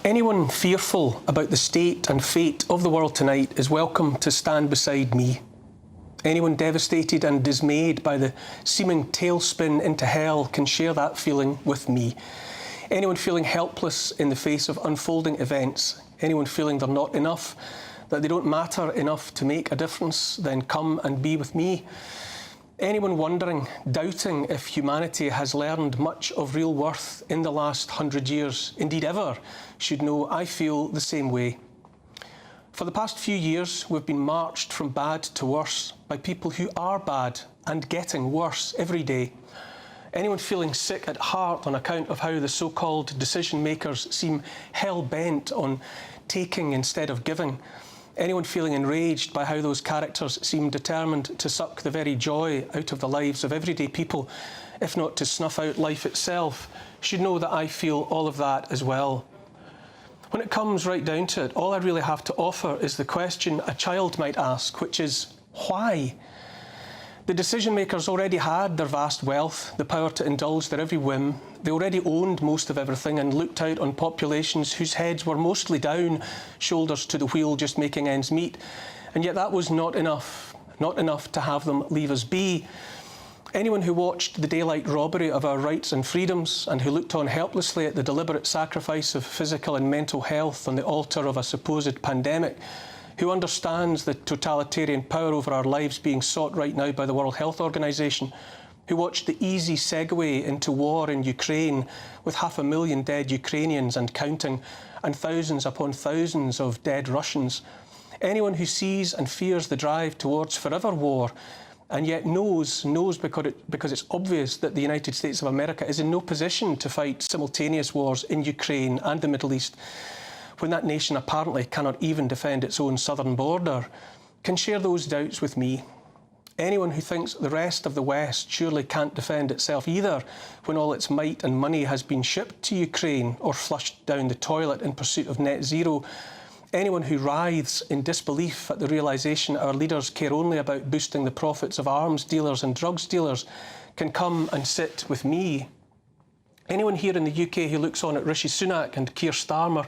Anyone fearful about the state and fate of the world tonight is welcome to stand beside me. Anyone devastated and dismayed by the seeming tailspin into hell can share that feeling with me. Anyone feeling helpless in the face of unfolding events, anyone feeling they're not enough, that they don't matter enough to make a difference, then come and be with me. Anyone wondering, doubting if humanity has learned much of real worth in the last 100 years, indeed ever, should know I feel the same way. For the past few years, we've been marched from bad to worse by people who are bad and getting worse every day. Anyone feeling sick at heart on account of how the so-called decision makers seem hell-bent on taking instead of giving. Anyone feeling enraged by how those characters seem determined to suck the very joy out of the lives of everyday people, if not to snuff out life itself, should know that I feel all of that as well. When it comes right down to it, all I really have to offer is the question a child might ask, which is, why? The decision makers already had their vast wealth, the power to indulge their every whim. They already owned most of everything and looked out on populations whose heads were mostly down, shoulders to the wheel, just making ends meet. And yet that was not enough to have them leave us be. Anyone who watched the daylight robbery of our rights and freedoms and who looked on helplessly at the deliberate sacrifice of physical and mental health on the altar of a supposed pandemic, who understands the totalitarian power over our lives being sought right now by the World Health Organization, who watched the easy segue into war in Ukraine with 500,000 dead Ukrainians and counting, and thousands upon thousands of dead Russians. Anyone who sees and fears the drive towards forever war, and yet knows because it's obvious that the United States of America is in no position to fight simultaneous wars in Ukraine and the Middle East, when that nation apparently cannot even defend its own southern border, can share those doubts with me. Anyone who thinks the rest of the West surely can't defend itself either, when all its might and money has been shipped to Ukraine or flushed down the toilet in pursuit of net zero. Anyone who writhes in disbelief at the realisation our leaders care only about boosting the profits of arms dealers and drugs dealers can come and sit with me. Anyone here in the UK who looks on at Rishi Sunak and Keir Starmer,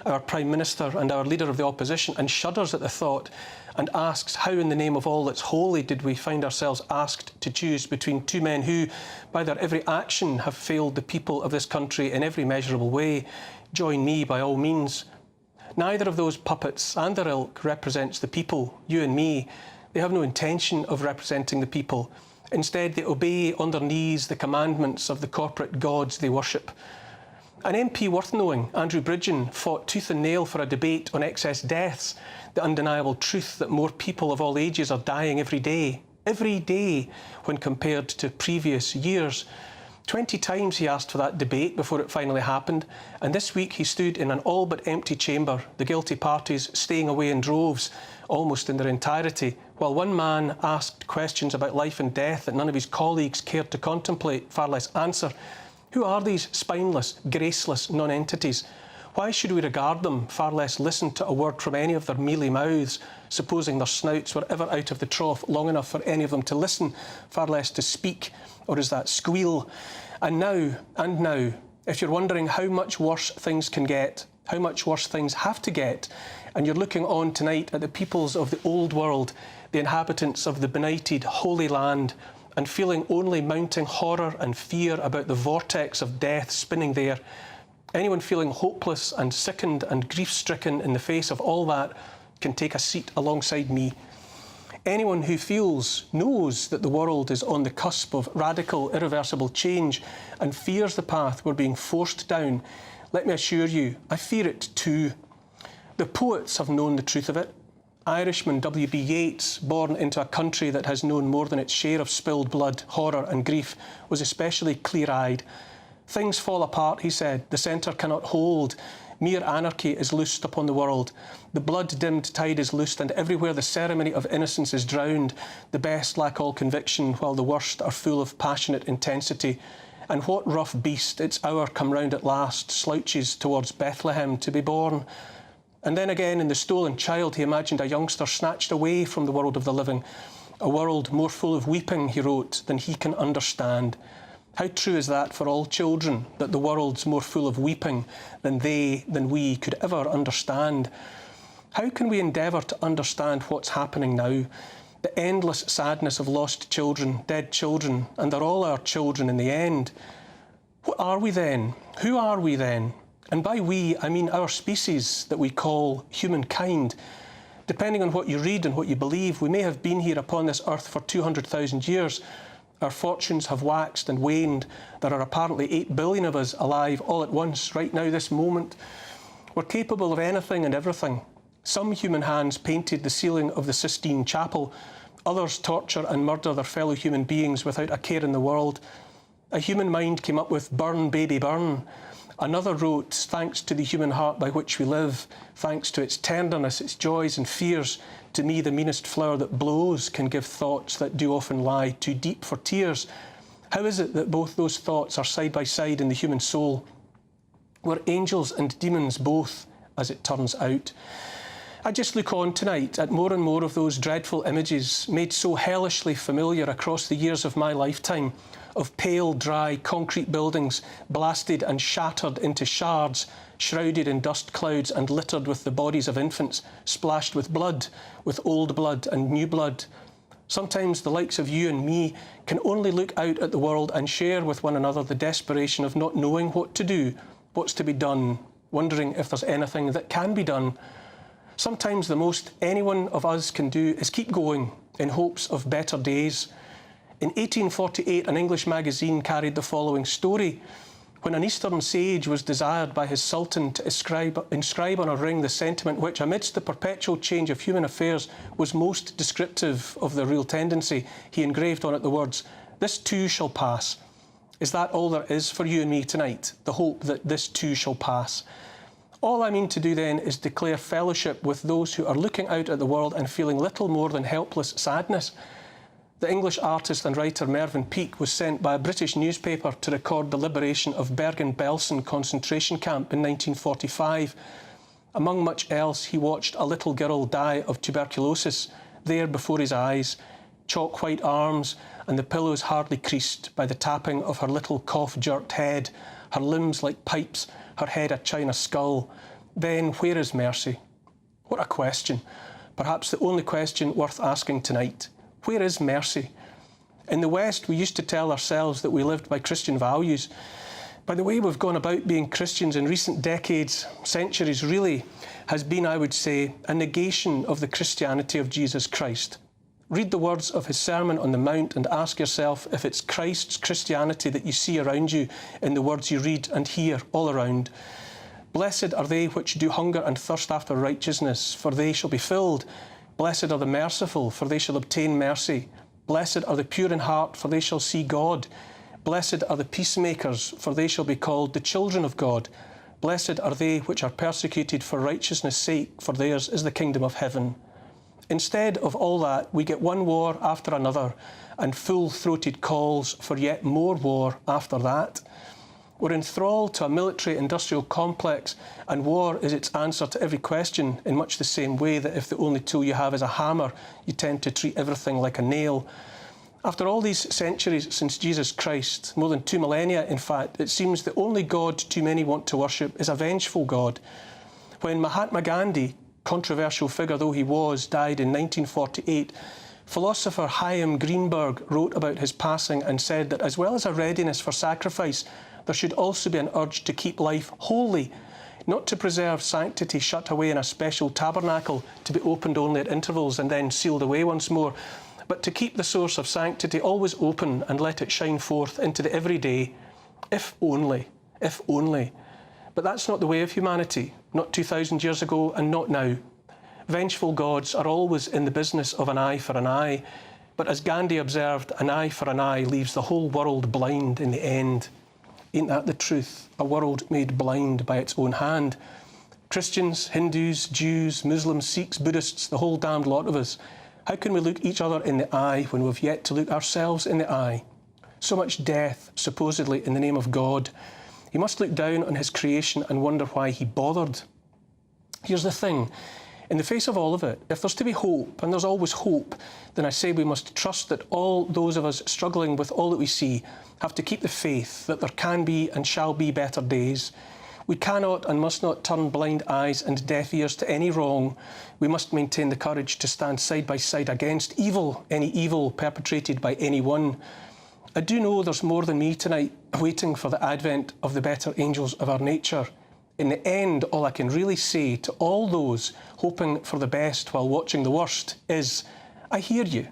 our Prime Minister and our Leader of the Opposition, and shudders at the thought and asks how in the name of all that's holy did we find ourselves asked to choose between two men who, by their every action, have failed the people of this country in every measurable way, join me by all means. Neither of those puppets and their ilk represents the people, you and me. They have no intention of representing the people. Instead, they obey on their knees the commandments of the corporate gods they worship. An MP worth knowing, Andrew Bridgen, fought tooth and nail for a debate on excess deaths, the undeniable truth that more people of all ages are dying every day when compared to previous years. 20 times he asked for that debate before it finally happened, and this week he stood in an all but empty chamber, the guilty parties staying away in droves, almost in their entirety, while one man asked questions about life and death that none of his colleagues cared to contemplate, far less answer. Who are these spineless, graceless non-entities? Why should we regard them, far less listen to a word from any of their mealy mouths, supposing their snouts were ever out of the trough long enough for any of them to listen, far less to speak, or is that squeal? And now, if you're wondering how much worse things can get, how much worse things have to get, and you're looking on tonight at the peoples of the old world, the inhabitants of the benighted Holy Land, and feeling only mounting horror and fear about the vortex of death spinning there, anyone feeling hopeless and sickened and grief-stricken in the face of all that can take a seat alongside me. Anyone who knows that the world is on the cusp of radical, irreversible change and fears the path we're being forced down, let me assure you, I fear it too. The poets have known the truth of it. Irishman W.B. Yeats, born into a country that has known more than its share of spilled blood, horror and grief, was especially clear-eyed. Things fall apart, he said, the centre cannot hold. Mere anarchy is loosed upon the world. The blood-dimmed tide is loosed, and everywhere the ceremony of innocence is drowned. The best lack all conviction, while the worst are full of passionate intensity. And what rough beast, its hour come round at last, slouches towards Bethlehem to be born? And then again, in The Stolen Child, he imagined a youngster snatched away from the world of the living, a world more full of weeping, he wrote, than he can understand. How true is that for all children, that the world's more full of weeping than we could ever understand? How can we endeavour to understand what's happening now? The endless sadness of lost children, dead children, and they're all our children in the end. What are we then? Who are we then? And by we, I mean our species that we call humankind. Depending on what you read and what you believe, we may have been here upon this earth for 200,000 years. Our fortunes have waxed and waned. There are apparently 8 billion of us alive all at once, right now, this moment. We're capable of anything and everything. Some human hands painted the ceiling of the Sistine Chapel. Others torture and murder their fellow human beings without a care in the world. A human mind came up with "burn, baby, burn." Another wrote, "Thanks to the human heart by which we live, thanks to its tenderness, its joys and fears, to me the meanest flower that blows can give thoughts that do often lie too deep for tears." How is it that both those thoughts are side by side in the human soul? We're angels and demons both, as it turns out. I just look on tonight at more and more of those dreadful images made so hellishly familiar across the years of my lifetime, of pale, dry concrete buildings blasted and shattered into shards, shrouded in dust clouds and littered with the bodies of infants, splashed with blood, with old blood and new blood. Sometimes the likes of you and me can only look out at the world and share with one another the desperation of not knowing what to do, what's to be done, wondering if there's anything that can be done. Sometimes the most any one of us can do is keep going in hopes of better days. In 1848, an English magazine carried the following story. When an Eastern sage was desired by his sultan to inscribe on a ring the sentiment which, amidst the perpetual change of human affairs, was most descriptive of the real tendency, he engraved on it the words, "This too shall pass." Is that all there is for you and me tonight? The hope that this too shall pass? All I mean to do then is declare fellowship with those who are looking out at the world and feeling little more than helpless sadness. The English artist and writer Mervyn Peake was sent by a British newspaper to record the liberation of Bergen-Belsen concentration camp in 1945. Among much else, he watched a little girl die of tuberculosis there before his eyes, chalk-white arms and the pillows hardly creased by the tapping of her little cough-jerked head, her limbs like pipes, her head a china skull. Then where is mercy? What a question. Perhaps the only question worth asking tonight. Where is mercy? In the West, we used to tell ourselves that we lived by Christian values. By the way we've gone about being Christians in recent decades, centuries really, has been, I would say, a negation of the Christianity of Jesus Christ. Read the words of his Sermon on the Mount and ask yourself if it's Christ's Christianity that you see around you in the words you read and hear all around. Blessed are they which do hunger and thirst after righteousness, for they shall be filled. Blessed are the merciful, for they shall obtain mercy. Blessed are the pure in heart, for they shall see God. Blessed are the peacemakers, for they shall be called the children of God. Blessed are they which are persecuted for righteousness' sake, for theirs is the kingdom of heaven. Instead of all that, we get one war after another and full-throated calls for yet more war after that. We're enthralled to a military-industrial complex, and war is its answer to every question in much the same way that if the only tool you have is a hammer, you tend to treat everything like a nail. After all these centuries since Jesus Christ, more than 2 millennia in fact, it seems the only God too many want to worship is a vengeful God. When Mahatma Gandhi, controversial figure though he was, died in 1948, philosopher Chaim Greenberg wrote about his passing and said that as well as a readiness for sacrifice, there should also be an urge to keep life holy, not to preserve sanctity shut away in a special tabernacle to be opened only at intervals and then sealed away once more, but to keep the source of sanctity always open and let it shine forth into the everyday, if only, if only. But that's not the way of humanity, not 2,000 years ago and not now. Vengeful gods are always in the business of an eye for an eye, but as Gandhi observed, an eye for an eye leaves the whole world blind in the end. Ain't that the truth? A world made blind by its own hand. Christians, Hindus, Jews, Muslims, Sikhs, Buddhists, the whole damned lot of us. How can we look each other in the eye when we've yet to look ourselves in the eye? So much death, supposedly in the name of God. You must look down on his creation and wonder why he bothered. Here's the thing. In the face of all of it, if there's to be hope, and there's always hope, then I say we must trust that all those of us struggling with all that we see have to keep the faith that there can be and shall be better days. We cannot and must not turn blind eyes and deaf ears to any wrong. We must maintain the courage to stand side by side against evil, any evil perpetrated by anyone. I do know there's more than me tonight waiting for the advent of the better angels of our nature. In the end, all I can really say to all those hoping for the best while watching the worst is, I hear you.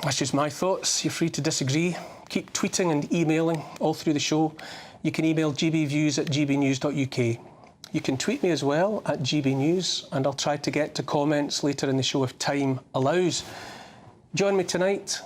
That's just my thoughts. You're free to disagree. Keep tweeting and emailing all through the show. You can email gbviews@gbnews.uk. You can tweet me as well at gbnews, and I'll try to get to comments later in the show if time allows. Join me tonight.